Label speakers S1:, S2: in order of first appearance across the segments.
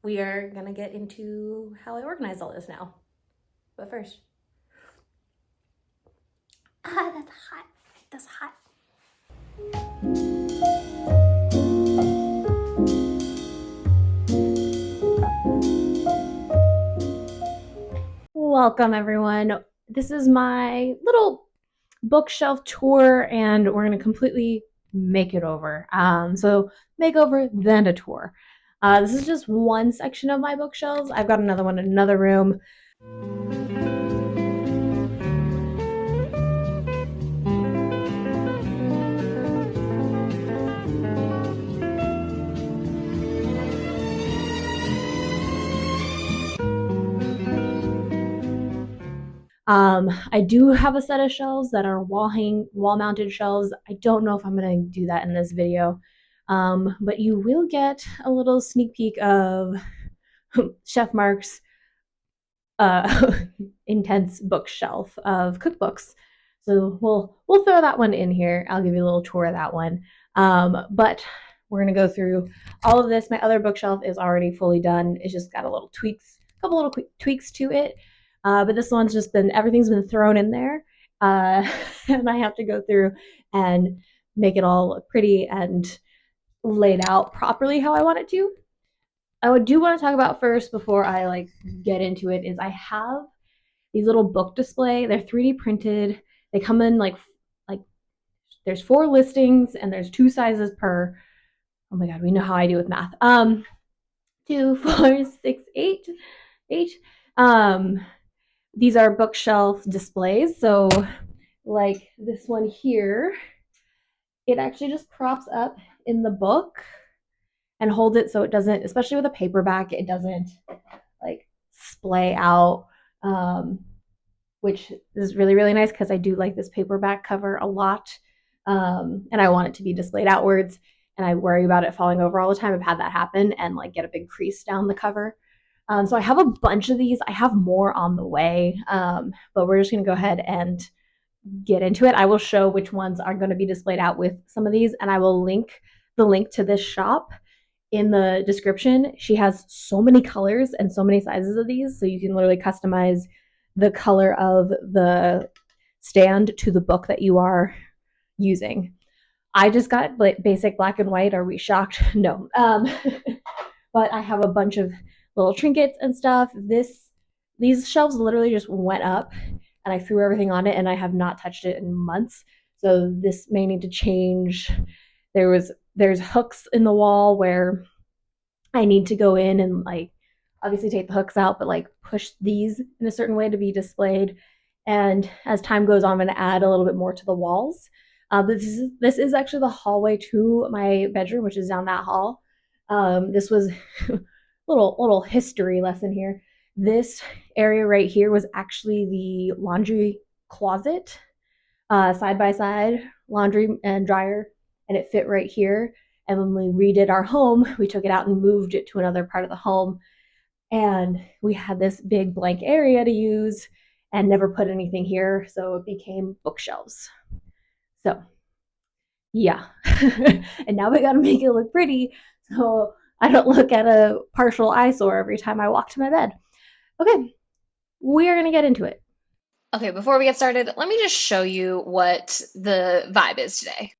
S1: we are gonna get into how I organize all this now. But first, that's hot. That's hot. Welcome everyone. This is my little bookshelf tour and we're gonna completely make it over. So makeover, then a tour. This is just one section of my bookshelves. I've got another one in another room. I do have a set of shelves that are wall mounted shelves. I don't know if I'm gonna do that in this video, but you will get a little sneak peek of Chef Mark's intense bookshelf of cookbooks. So we'll throw that one in here. I'll give you a little tour of that one. But we're gonna go through all of this. My other bookshelf is already fully done. It's just got a couple little tweaks to it. But this one's just everything's been thrown in there. And I have to go through and make it all pretty and laid out properly how I want it to. I do want to talk about first before I get into it is I have these little book display. They're 3D printed. They come in like there's 4 listings and there's 2 sizes per. Oh my god, we know how I do with math. 2, 4, 6, 8, 8. These are bookshelf displays. So like this one here, it actually just props up in the book and holds it so it doesn't, especially with a paperback, it doesn't like splay out, which is really, really nice because I do like this paperback cover a lot. And I want it to be displayed outwards and I worry about it falling over all the time. I've had that happen and get a big crease down the cover. So I have a bunch of these. I have more on the way, but we're just going to go ahead and get into it. I will show which ones are going to be displayed out with some of these, and I will link the link to this shop in the description. She has so many colors and so many sizes of these, so you can literally customize the color of the stand to the book that you are using. I just got basic black and white. Are we shocked? No. But I have a bunch of little trinkets and stuff. These shelves literally just went up and I threw everything on it and I have not touched it in months. So this may need to change. There's hooks in the wall where I need to go in and obviously take the hooks out, but push these in a certain way to be displayed. And as time goes on, I'm going to add a little bit more to the walls. This is actually the hallway to my bedroom, which is down that hall. This was little history lesson here. This area right here was actually the laundry closet, side by side laundry and dryer, and it fit right here. And when we redid our home, we took it out and moved it to another part of the home. And we had this big blank area to use and never put anything here. So it became bookshelves. So yeah. And now we got to make it look pretty so I don't look at a partial eyesore every time I walk to my bed. Okay, we're going to get into it.
S2: Okay, before we get started, let me just show you what the vibe is today.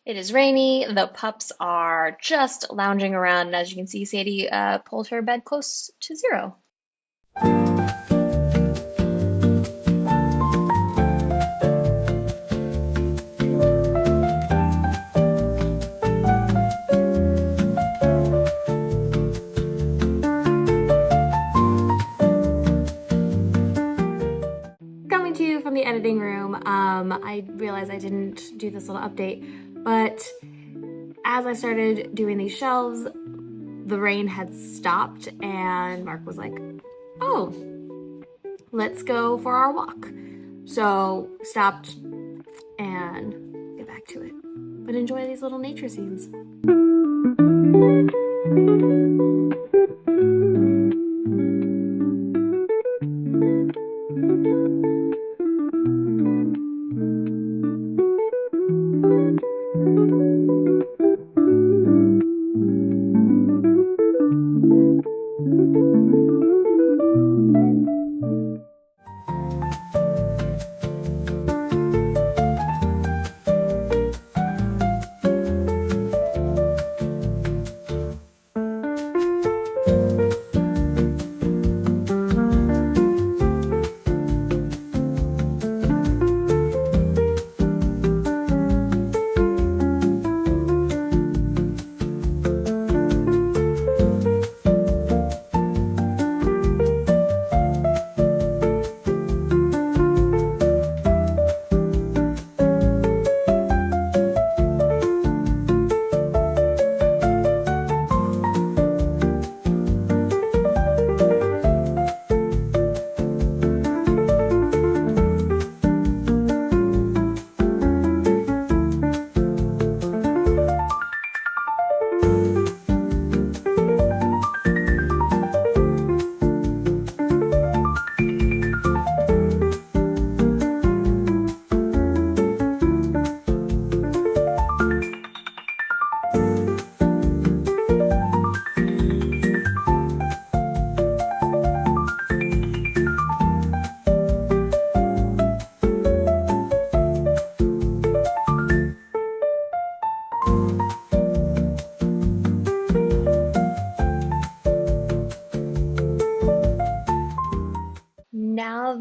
S2: It is rainy, the pups are just lounging around, and as you can see, Sadie pulled her bed close to 0.
S1: Coming to you from the editing room, I realized I didn't do this little update, but as I started doing these shelves, the rain had stopped and Mark was like, oh, let's go for our walk. So stopped and get back to it. But enjoy these little nature scenes.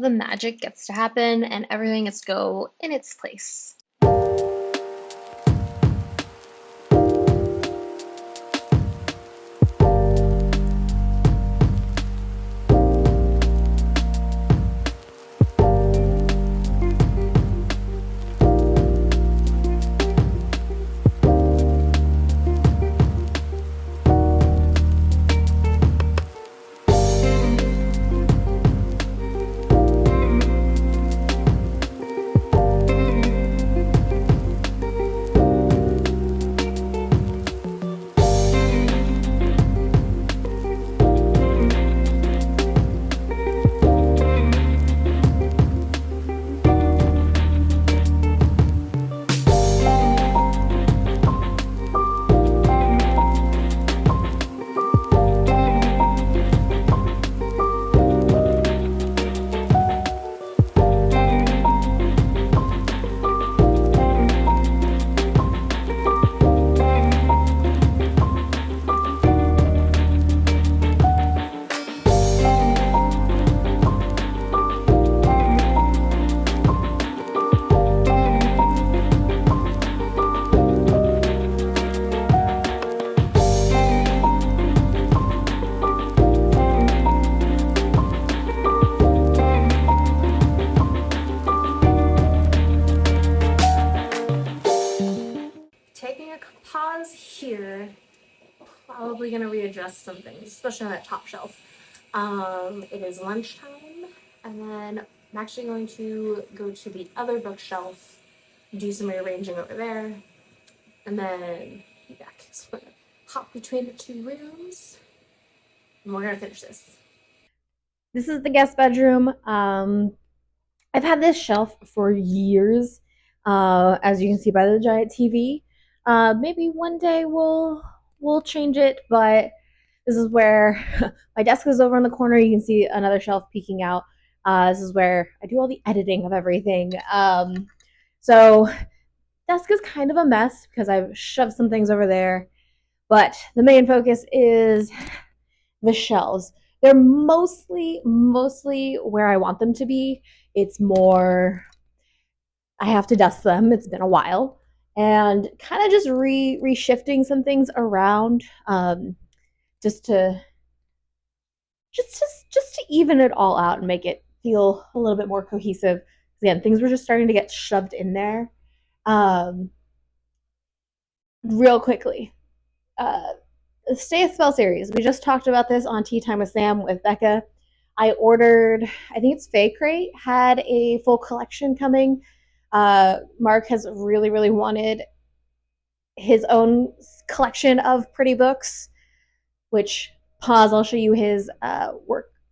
S2: the magic gets to happen and everything gets to go in its place.
S1: Taking a pause here, probably gonna readjust some things, especially on that top shelf. It is lunchtime, and then I'm actually going to go to the other bookshelf, do some rearranging over there, and then be back. So I'm gonna hop between the two rooms, and we're gonna finish this. This is the guest bedroom. I've had this shelf for years, as you can see by the giant TV. Maybe one day we'll change it, but this is where my desk is over in the corner. You can see another shelf peeking out. This is where I do all the editing of everything. So desk is kind of a mess because I've shoved some things over there, but the main focus is the shelves. They're mostly where I want them to be. It's more I have to dust them. It's been a while, and kind of just reshifting some things around, just to just to even it all out and make it feel a little bit more cohesive. Again, things were just starting to get shoved in there, um, real quickly. Uh, Stay a Spell series. We just talked about this on Tea Time with Sam with Becca. I ordered, I think it's Fay Crate, had a full collection coming. Mark has really wanted his own collection of pretty books, which, pause, I'll show you his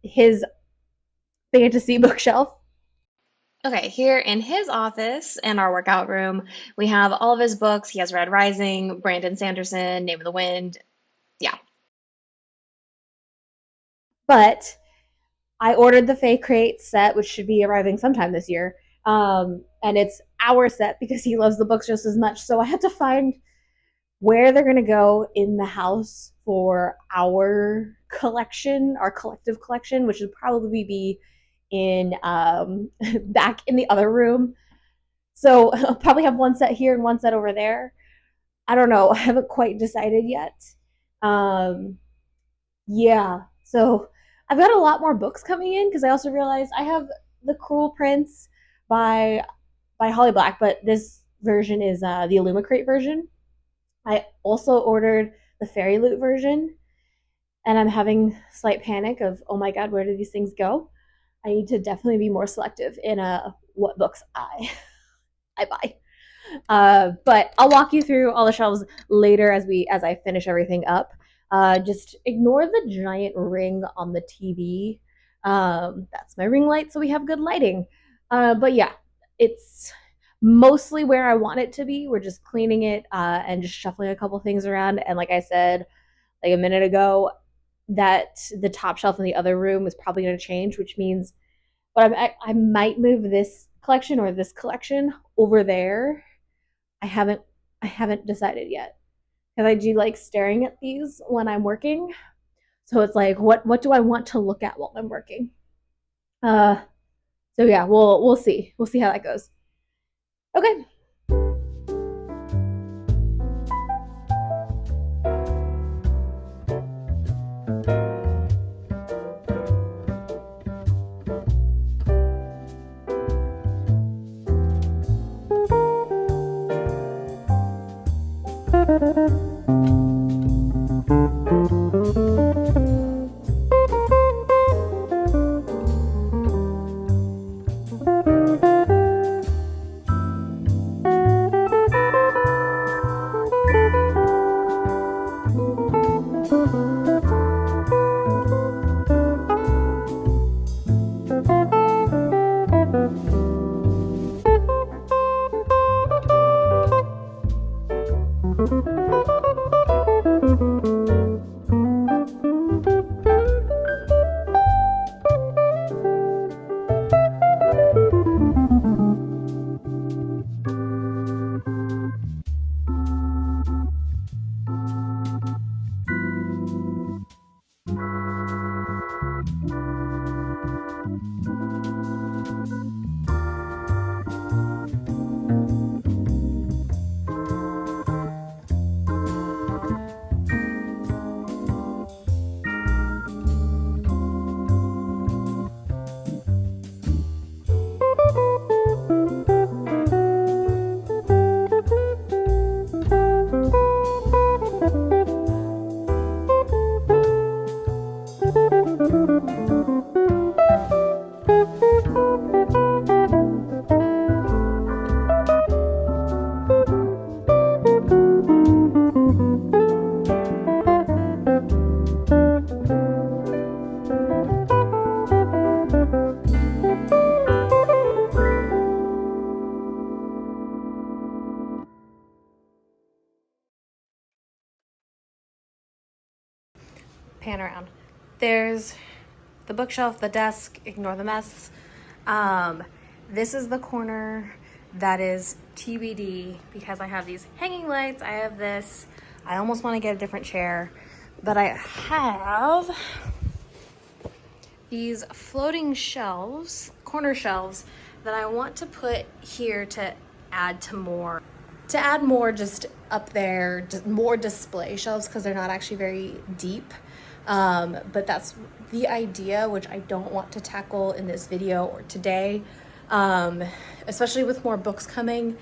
S1: his fantasy bookshelf.
S2: Okay, here in his office and our workout room, we have all of his books. He has Red Rising, Brandon Sanderson, Name of the Wind. Yeah.
S1: But I ordered the Fay Crate set, which should be arriving sometime this year. And it's our set because he loves the books just as much. So I had to find where they're going to go in the house for our collection, our collective collection, which would probably be in back in the other room. So I'll probably have one set here and one set over there. I don't know. I haven't quite decided yet. Um, yeah. So I've got a lot more books coming in because I also realized I have The Cruel Prince by Holly Black, but this version is the Illumicrate version. I also ordered the Fairy Loot version, and I'm having slight panic of, oh my god, where do these things go? I need to definitely be more selective in what books I buy. But I'll walk you through all the shelves later as I finish everything up. Just ignore the giant ring on the TV. That's my ring light, so we have good lighting. But yeah, it's mostly where I want it to be. We're just cleaning it and just shuffling a couple things around. And like I said, like a minute ago, that the top shelf in the other room is probably going to change, which means but I might move this collection or this collection over there. I haven't I haven't decided yet because I do like staring at these when I'm working. So it's like, what do I want to look at while I'm working? Uh, So yeah, we'll see. We'll see how that goes. Okay. Pan around. There's the bookshelf, the desk, ignore the mess. This is the corner that is TBD because I have these hanging lights. I have this. I almost want to get a different chair, but I have these floating shelves, corner shelves, that I want to put here to add to more. To add more just up there, just more display shelves because they're not actually very deep. But that's the idea, which I don't want to tackle in this video or today. Especially with more books coming,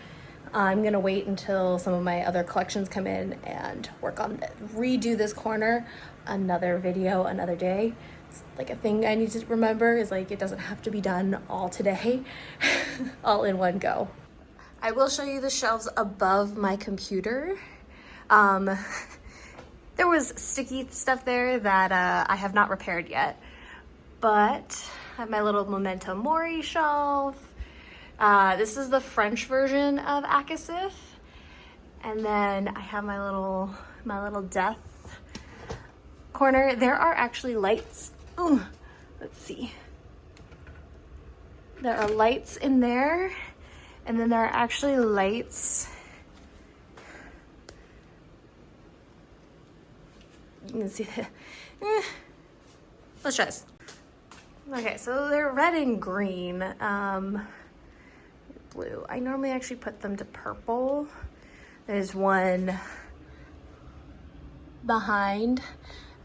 S1: I'm gonna wait until some of my other collections come in and work on redo this corner. Another video, another day. It's like a thing I need to remember is like it doesn't have to be done all today, all in one go. I will show you the shelves above my computer. There was sticky stuff there that I have not repaired yet, but I have my little Memento Mori shelf. This is the French version of Akasif. And then I have my little death corner. There are actually lights. Ooh, let's see. There are lights in there. And then there are actually lights. You can see, let's try this. Okay, so they're red and green, blue. I normally actually put them to purple. There's one behind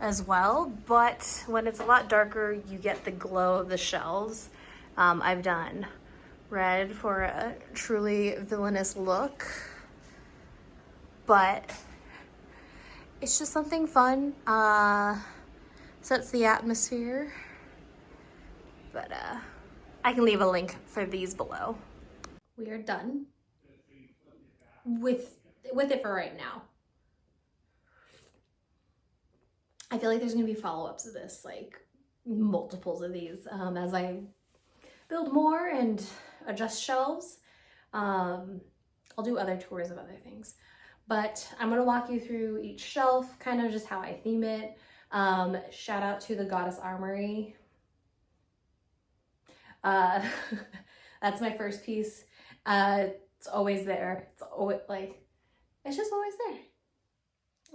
S1: as well, but when it's a lot darker, you get the glow of the shelves. I've done red for a truly villainous look, but it's just something fun, sets the atmosphere, but I can leave a link for these below. We are done with it for right now. I feel like there's gonna be follow-ups of this, like multiples of these, as I build more and adjust shelves. I'll do other tours of other things, but I'm gonna walk you through each shelf, kind of just how I theme it. Shout out to the Goddess Armory. That's my first piece. It's always there. It's always like, it's just always there.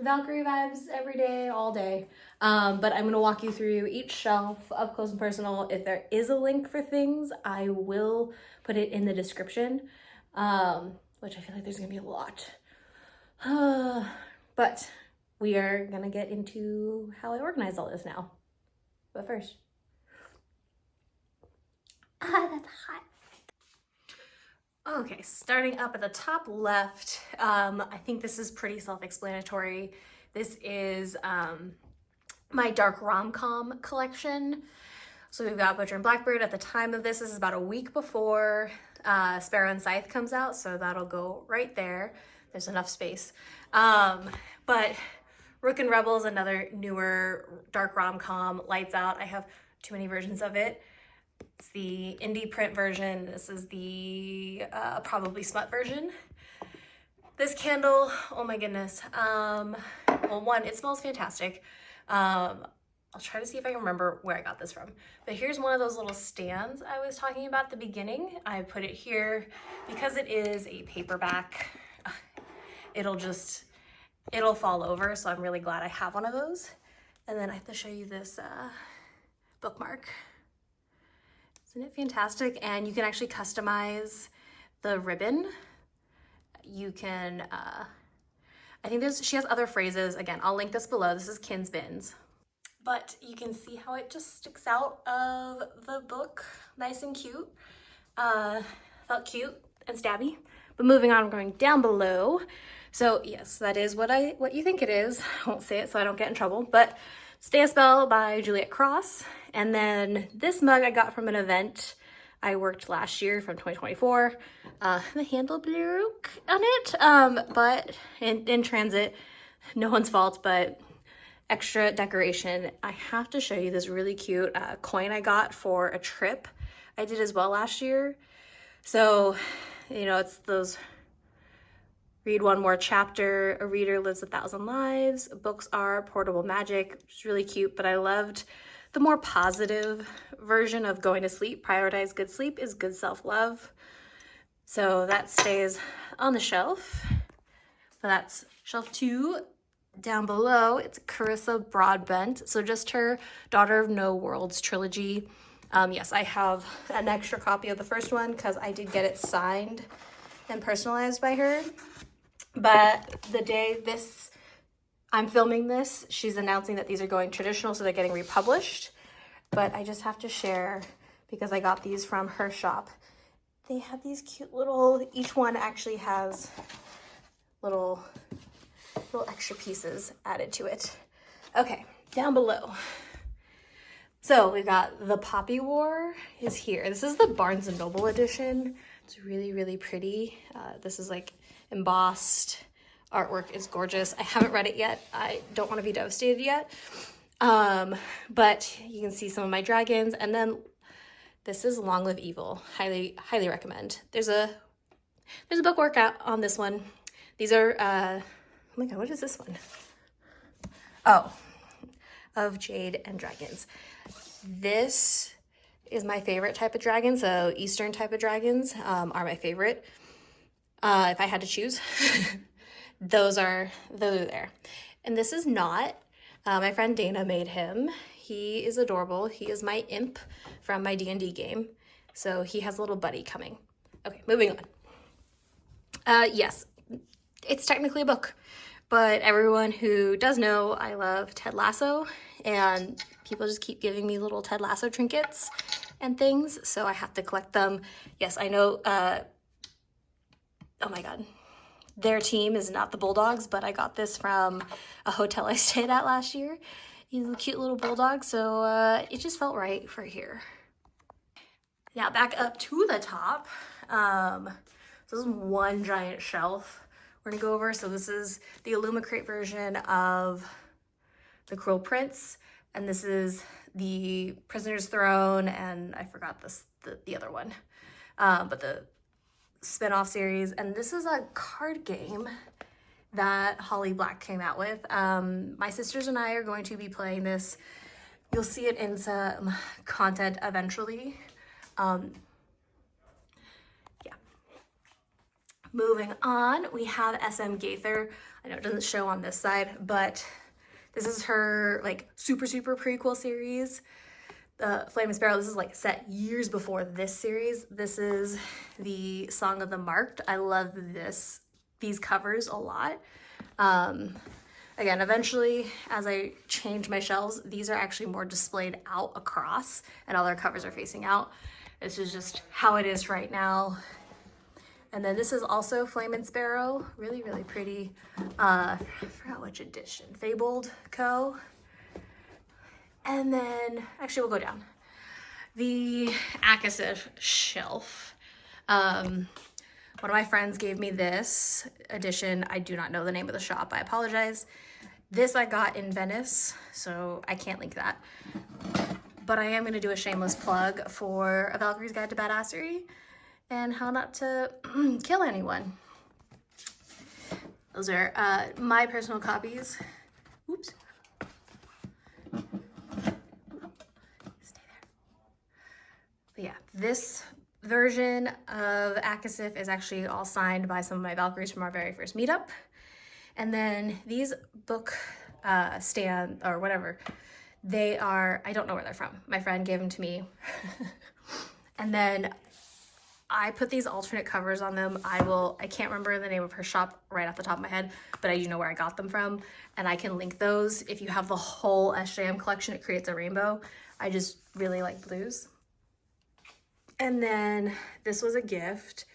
S1: Valkyrie vibes every day, all day. But I'm gonna walk you through each shelf up close and personal. If there is a link for things, I will put it in the description, which I feel like there's gonna be a lot. But we are gonna get into how I organize all this now. But first, that's hot. Okay, starting up at the top left, I think this is pretty self-explanatory. This is my dark rom-com collection. So we've got Butcher and Blackbird. At the time of this is about a week before Sparrow and Scythe comes out, so that'll go right there. There's enough space. But Rook and Rebel is another newer dark rom-com, Lights Out. I have too many versions of it. It's the indie print version. This is the probably smut version. This candle, oh my goodness. Well, one, it smells fantastic. I'll try to see if I can remember where I got this from. But here's one of those little stands I was talking about at the beginning. I put it here because it is a paperback. It'll fall over, so I'm really glad I have one of those. And then I have to show you this bookmark. Isn't it fantastic? And you can actually customize the ribbon. You can, I think she has other phrases. Again, I'll link this below. This is Kin's Bins. But you can see how it just sticks out of the book. Nice and cute. Felt cute and stabby. But moving on, I'm going down below. So yes, that is what you think it is. I won't say it so I don't get in trouble. But Stay a Spell by Juliet Cross. And then this mug I got from an event I worked last year from 2024. The handle broke on it, but in transit, no one's fault, but extra decoration. I have to show you this really cute coin I got for a trip I did as well last year. So, you know, it's those read one more chapter, a reader lives 1,000 lives, books are portable magic, which is really cute, but I loved the more positive version of going to sleep. Prioritize good sleep is good self-love. So that stays on the shelf. So that's shelf 2. Down below, it's Carissa Broadbent. So just her Daughter of No Worlds trilogy. Yes, I have an extra copy of the first one because I did get it signed and personalized by her. But the day I'm filming this, she's announcing that these are going traditional, so they're getting republished. But I just have to share, because I got these from her shop. They have these cute little, each one actually has little extra pieces added to it. Okay, down below. So we've got The Poppy War is here. This is the Barnes & Noble edition. It's really, really pretty. This is like embossed. Artwork is gorgeous. I haven't read it yet. I don't want to be devastated yet. But you can see some of my dragons. And then this is Long Live Evil. Highly, highly recommend. There's a book workout on this one. These are, oh my God, what is this one? Oh, of Jade and Dragons. This is my favorite type of dragon. So Eastern type of dragons are my favorite. If I had to choose, those are there. And this is not, my friend Dana made him. He is adorable. He is my imp from my D&D game. So he has a little buddy coming. Okay, moving on. Yes, it's technically a book, but everyone who does know I love Ted Lasso, and people just keep giving me little Ted Lasso trinkets and things, so I have to collect them. Yes, I know, oh my God, their team is not the Bulldogs, but I got this from a hotel I stayed at last year. He's a cute little bulldog, so it just felt right for here. Now back up to the top. So this is one giant shelf we're gonna go over. So this is the Illumicrate version of The Cruel Prince, and this is the Prisoner's Throne, and I forgot the other one, but the spin-off series. And this is a card game that Holly Black came out with. My sisters and I are going to be playing this. You'll see it in some content eventually. Yeah. Moving on, we have SM Gaither. I know it doesn't show on this side, but this is her like super prequel series. Flame and Sparrow, this is like set years before this series. This is the Song of the Marked. I love these covers a lot. Again, eventually, as I change my shelves, these are actually more displayed out across and all their covers are facing out. This is just how it is right now. And then this is also Flame and Sparrow, really pretty. I forgot which edition, Fabled Co. And then, actually we'll go down. The Akasif shelf. One of my friends gave me this edition. I do not know the name of the shop, I apologize. This I got in Venice, so I can't link that. But I am gonna do a shameless plug for A Valkyrie's Guide to Badassery and how not to kill anyone. Those are my personal copies. Oops. Stay there. But yeah, this version of Akasif is actually all signed by some of my Valkyries from our very first meetup. And then these book stand or whatever, they are, I don't know where they're from. My friend gave them to me. And then I put these alternate covers on them. I can't remember the name of her shop right off the top of my head, but I do know where I got them from. And I can link those. If you have the whole SJM collection, it creates a rainbow. I just really like blues. And then this was a gift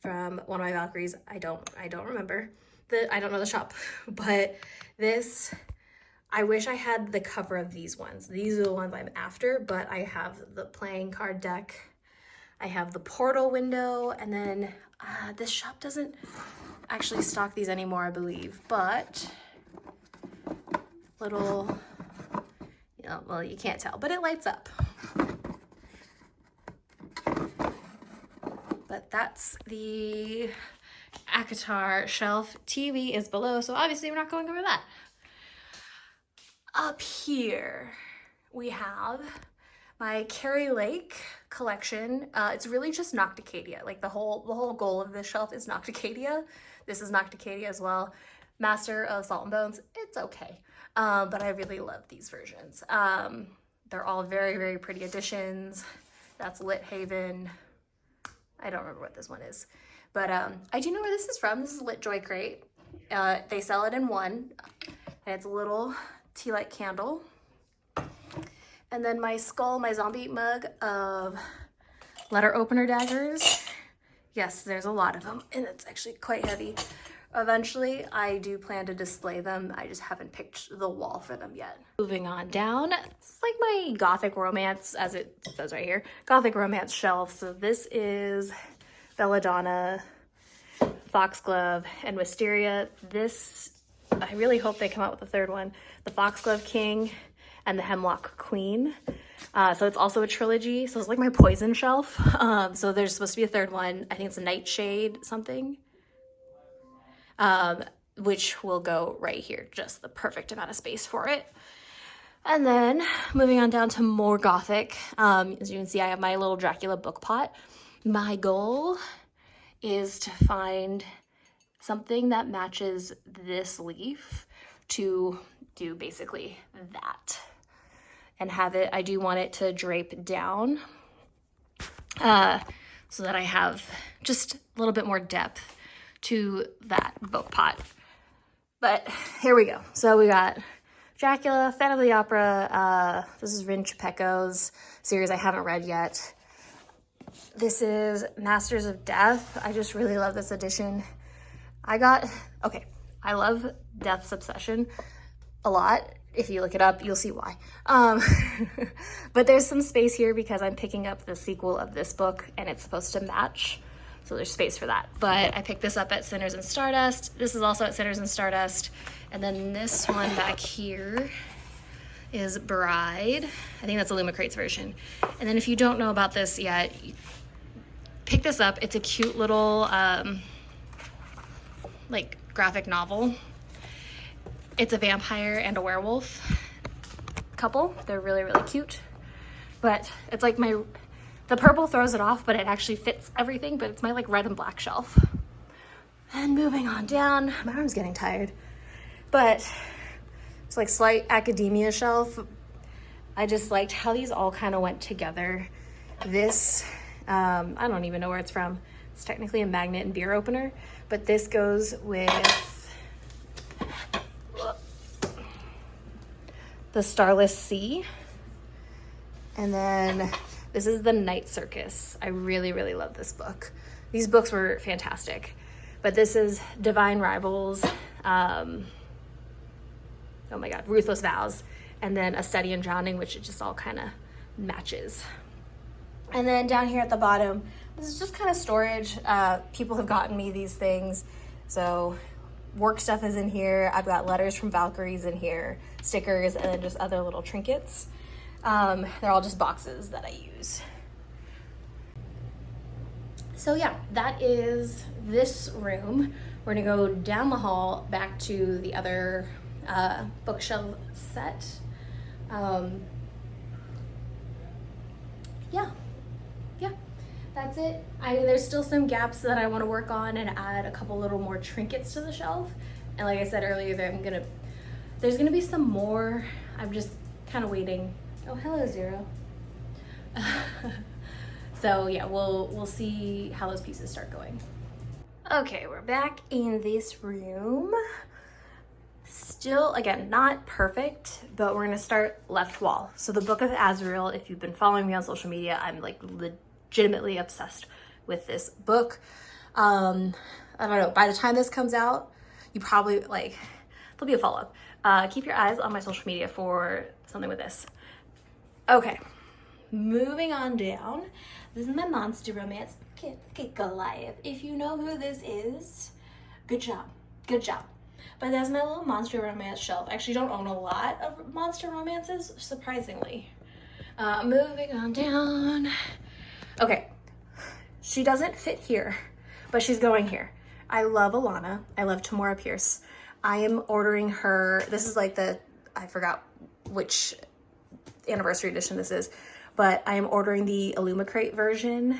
S1: from one of my Valkyries. I don't remember. I don't know the shop, but this, I wish I had the cover of these ones. These are the ones I'm after, but I have the playing card deck. I have the portal window, and then this shop doesn't actually stock these anymore, I believe, but little, you know, well, you can't tell, but it lights up. But that's the ACOTAR shelf. TV is below, so obviously we're not going over that. Up here, we have my Carrie Lake collection. It's really just Nocticadia. Like the whole goal of this shelf is Nocticadia. This is Nocticadia as well. Master of Salt and Bones, it's okay. But I really love these versions. They're all very pretty editions. That's Lit Haven. I don't remember what this one is. But I do know where this is from. This is Lit Joy Crate. They sell it in one. And it's a little tea light candle. And then my skull, my zombie mug of letter opener daggers. Yes, there's a lot of them, and it's actually quite heavy. Eventually, I do plan to display them. I just haven't picked the wall for them yet. Moving on down, it's like my Gothic Romance, as it says right here, Gothic Romance shelf. So this is Belladonna, Foxglove, and Wisteria. This, I really hope they come out with a third one. The Foxglove King and the Hemlock Queen. So it's also a trilogy. So it's like my poison shelf. So there's supposed to be a third one. I think it's a Nightshade something. Which will go right here. Just the perfect amount of space for it. And then moving on down to more Gothic. As you can see, I have my little Dracula book pot. My goal is to find something that matches this leaf to do basically that. And have it, I do want it to drape down so that I have just a little bit more depth to that book pot. But here we go. So we got Dracula, Phantom of the Opera. This is Rin Chupeco's series I haven't read yet. This is Masters of Death. I just really love this edition. I love Death's Obsession a lot. If you look it up, you'll see why. But there's some space here because I'm picking up the sequel of this book and it's supposed to match. So there's space for that. But I picked this up at Sinners and Stardust. This is also at Sinners and Stardust. And then this one back here is Bride. I think that's a Lumicrates version. And then if you don't know about this yet, pick this up. It's a cute little like graphic novel. It's a vampire and a werewolf couple. They're really cute. But it's like the purple throws it off, but it actually fits everything, but it's my like red and black shelf. And moving on down, my arm's getting tired, but it's like slight academia shelf. I just liked how these all kind of went together. This, I don't even know where it's from. It's technically a magnet and beer opener, but this goes with the Starless Sea. And then this is the Night Circus. I really, really love this book. These books were fantastic. But this is Divine Rivals, oh my God, Ruthless Vows, and then A Study in Drowning, which it just all kind of matches. And then down here at the bottom, this is just kind of storage. People have gotten me these things. So work stuff is in here. I've got letters from Valkyries in here, stickers, and then just other little trinkets. They're all just boxes that I use. So yeah, that is this room. We're gonna go down the hall back to the other bookshelf set. Yeah, that's it. I mean, there's still some gaps that I want to work on and add a couple little more trinkets to the shelf. And like I said earlier, there's gonna be some more. I'm just kind of waiting. Oh, hello, Zero. So yeah, we'll see how those pieces start going. Okay, we're back in this room. Still, again, not perfect, but we're gonna start left wall. So the Book of Azrael, if you've been following me on social media, I'm like legitimately obsessed with this book. I don't know, by the time this comes out, you probably there'll be a follow-up. Keep your eyes on my social media for something with this. Okay, moving on down. This is my monster romance. Okay, Goliath. If you know who this is, good job. But that's my little monster romance shelf. I actually don't own a lot of monster romances, surprisingly. Moving on down. Okay, she doesn't fit here, but she's going here. I love Alana. I love Tamora Pierce. I am ordering her, this is like I forgot which anniversary edition this is, but I am ordering the Illumicrate version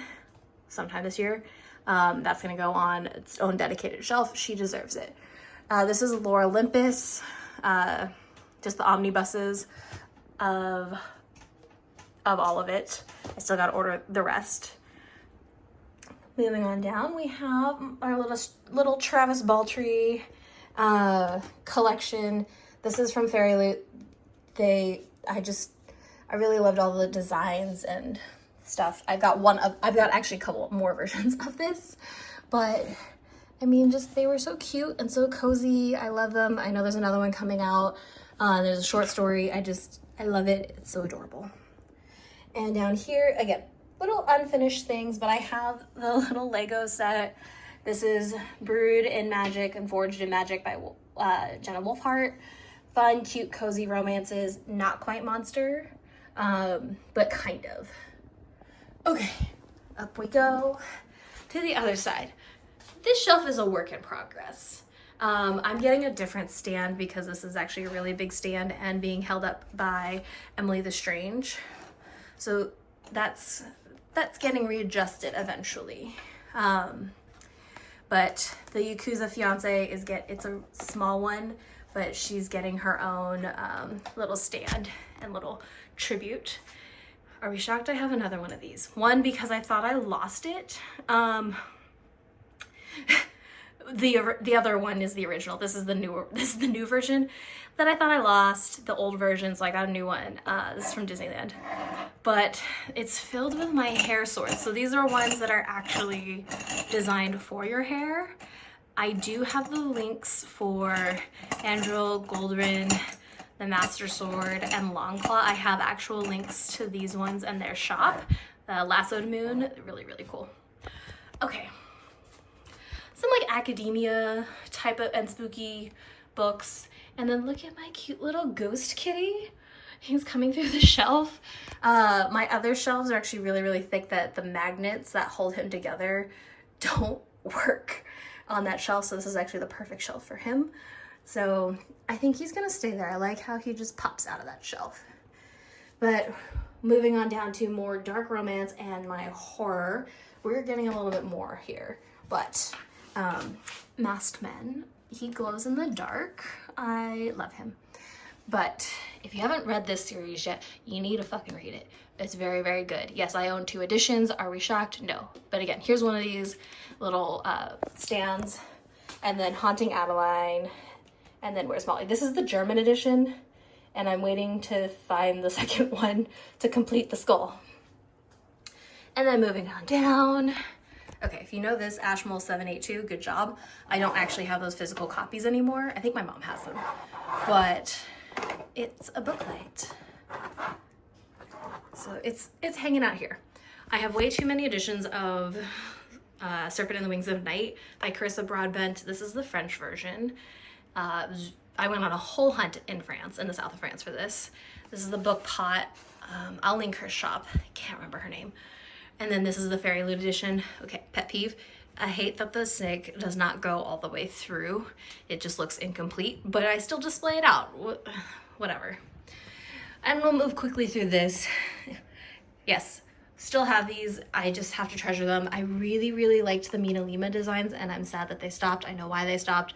S1: sometime this year. That's gonna go on its own dedicated shelf. She deserves it. This is Lore Olympus, just the omnibuses of all of it. I still gotta order the rest. Moving on down, we have our little Travis Baltree collection. This is from Fairy Loot. I really loved all the designs and stuff. I've got actually a couple more versions of this, but I mean, they were so cute and so cozy. I love them. I know there's another one coming out. There's a short story. I love it. It's so adorable. And down here, again, little unfinished things, but I have the little Lego set. This is Brewed in Magic and Forged in Magic by Jenna Wolfhart. Fun, cute, cozy romances. Not quite monster, but kind of. Okay, up we go to the other side. This shelf is a work in progress. I'm getting a different stand because this is actually a really big stand and being held up by Emily the Strange. So that's getting readjusted eventually. But the Yakuza fiance it's a small one, but she's getting her own little stand and little tribute. Are we shocked I have another one of these? One, because I thought I lost it. The other one is the original. This is the new version that I thought I lost. The old version, so I got a new one. This is from Disneyland. But it's filled with my hair swords. So these are ones that are actually designed for your hair. I do have the links for Andril, Goldrin, the Master Sword, and Longclaw. I have actual links to these ones and their shop. The Lassoed Moon, really, really cool. Okay. Some like academia type of and spooky books. And then look at my cute little ghost kitty. He's coming through the shelf. My other shelves are actually really, really thick that the magnets that hold him together don't work on that shelf. So this is actually the perfect shelf for him. So I think he's gonna stay there. I like how he just pops out of that shelf. But moving on down to more dark romance and my horror, we're getting a little bit more here. But um, Masked Men. He glows in the dark. I love him. But if you haven't read this series yet, you need to fucking read it. It's very, very good. Yes, I own 2 editions. Are we shocked? No. But again, here's one of these little stands. And then Haunting Adeline. And then Where's Molly? This is the German edition. And I'm waiting to find the second one to complete the skull. And then moving on down. Okay, if you know this, Ashmole 782, good job. I don't actually have those physical copies anymore. I think my mom has them. But it's a book light. So it's hanging out here. I have way too many editions of Serpent and the Wings of Night by Carissa Broadbent. This is the French version. I went on a whole hunt in France, in the south of France for this. This is the book Pot. I'll link her shop. I can't remember her name. And then this is the Fairy Loot edition. Okay, pet peeve. I hate that the snake does not go all the way through. It just looks incomplete, but I still display it out. Whatever. And we'll move quickly through this. Yes, still have these. I just have to treasure them. I really, really liked the Mina Lima designs, and I'm sad that they stopped. I know why they stopped,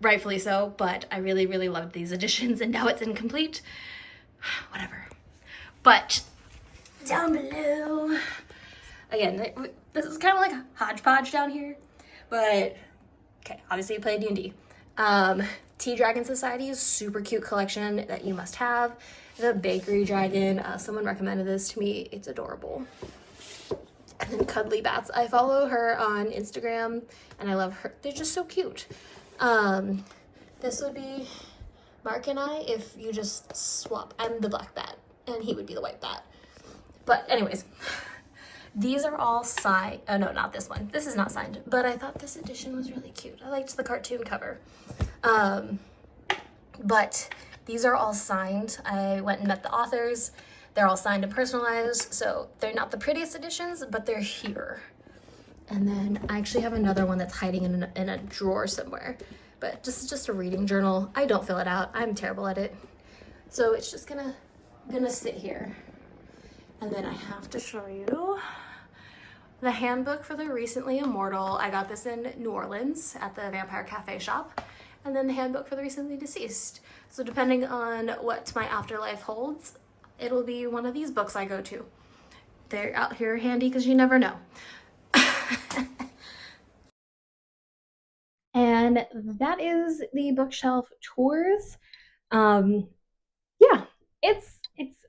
S1: rightfully so, but I really, really loved these editions, and now it's incomplete. Whatever. But down below, again, this is kind of like a hodgepodge down here, but okay, obviously you play D&D. Tea Dragon Society is super cute collection that you must have. The Bakery Dragon, someone recommended this to me. It's adorable. And then Cuddly Bats. I follow her on Instagram and I love her. They're just so cute. This would be Mark and I if you just swap. I'm the black bat and he would be the white bat. But anyways, these are all signed. Oh no, not this one. This is not signed, but I thought this edition was really cute. I liked the cartoon cover. But these are all signed. I went and met the authors. They're all signed and personalized, so they're not the prettiest editions, but they're here. And then I actually have another one that's hiding in a drawer somewhere. But this is just a reading journal. I don't fill it out. I'm terrible at it. So it's just gonna sit here. And then I have to show you the handbook for the recently immortal. I got this in New Orleans at the Vampire Cafe shop. And then the handbook for the recently deceased. So depending on what my afterlife holds, it'll be one of these books I go to. They're out here handy because you never know. And that is the bookshelf tours. Yeah, it's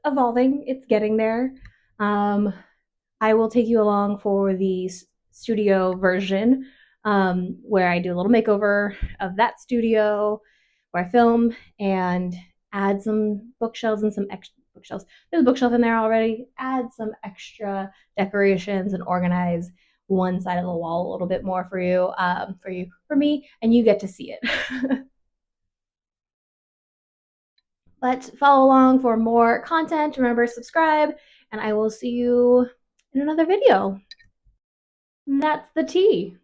S1: evolving. It's getting there. I will take you along for the studio version, where I do a little makeover of that studio where I film and add some bookshelves and some extra bookshelves. There's a bookshelf in there already. Add some extra decorations and organize one side of the wall a little bit more for you, for me, and you get to see it. But follow along for more content. Remember, subscribe, and I will see you in another video. And that's the tea.